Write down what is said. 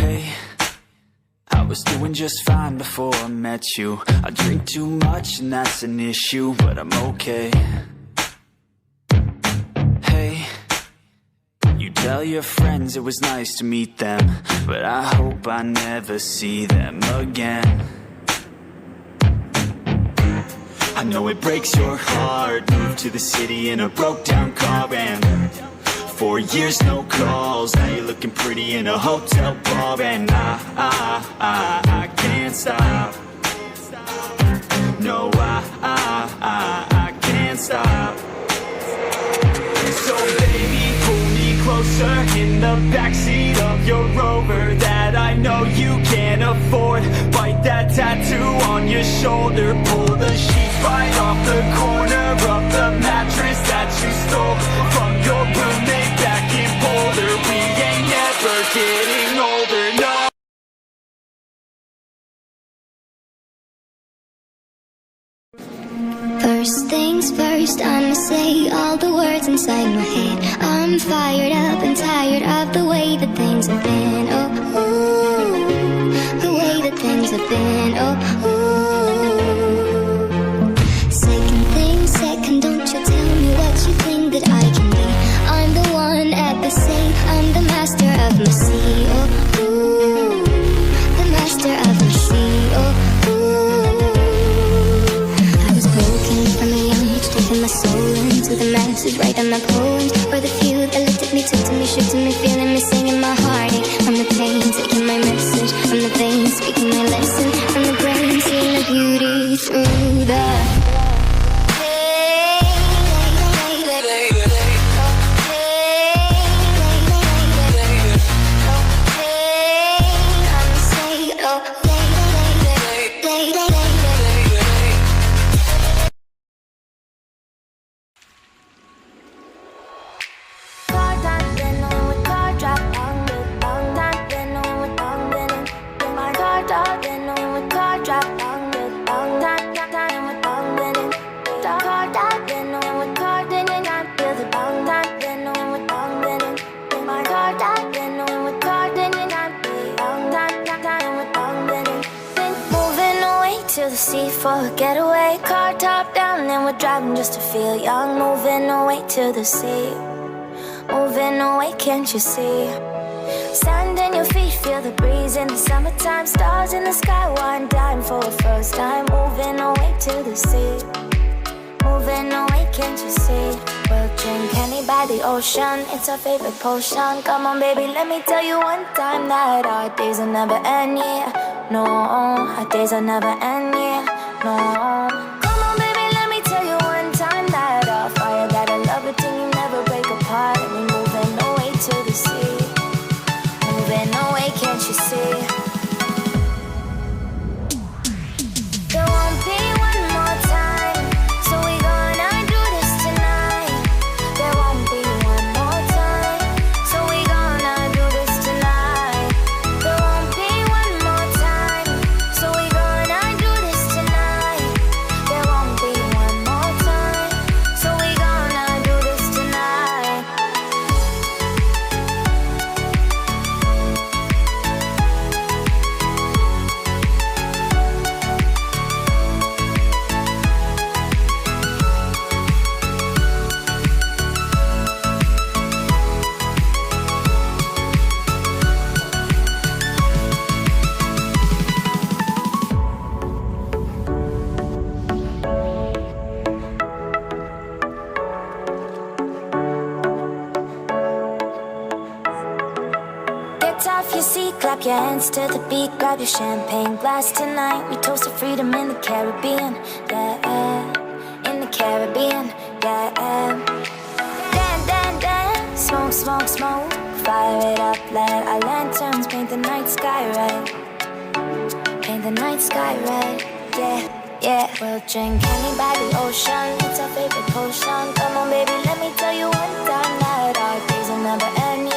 Hey, I was doing just fine before I met you. I drink too much and that's an issue, but I'm okay. Hey, you tell your friends it was nice to meet them, but I hope I never see them again. I know it breaks your heart. Moved to the city in a broke down car and 4 years no calls. Now you're looking pretty in a hotel bar and I can't stop. No, I can't stop. So baby, pull me closer in the backseat of your Rover that I know you can't afford. Bite that tattoo on your shoulder. Pull the sheets right off the corner of the mattress that you stole from your roommate back in Boulder. We ain't never getting older, no. First things first, I'ma say all the words inside my head. I'm fired up and tired of the way that things have been. Oh, ooh, the way that things have been. Oh, ooh. Second thing second, don't you tell me what you think that I can be. I'm the one at the sea, I'm the master of my sea. Oh, ooh, the master of my sea. Oh, taking my soul into the masses, writing my poems for the few that looked at me, took to me, shook to me, feeling me, singing my heartache. From the pain, taking my message from the veins, speaking my lesson from the brain, seeing the beauty through the sea for a getaway, car top down and we're driving just to feel young. Moving away to the sea, moving away, can't you see? Sand in your feet, feel the breeze in the summertime. Stars in the sky, one dime for a first time. Moving away to the sea, moving away, can't you see? We'll drink honey by the ocean, it's our favorite potion. Come on baby, let me tell you one time that our days will never end, yeah. No, our days will never end, yeah. No. Come on baby, let me tell you one time that our fire got a love it till you never break apart. And we moving away to the sea, moving away, can't you see? There won't be one more time, so we gonna do this tonight. There won't be one more time, so we gonna do this tonight. There won't be one more time, so we gonna do this tonight. There won't be one more time, so we gonna do this tonight. Get off your seat, clap your hands to the beat, grab your champagne glass tonight. We toast to freedom in the Caribbean, yeah, in the Caribbean, yeah. Dan, dan, dan, smoke, smoke, smoke, fire it up, let our lanterns paint the night sky red, paint the night sky red, yeah, yeah. We'll drink honey by the ocean, it's our favorite potion. Come on baby, let me tell you one time that our days will never end, yeah.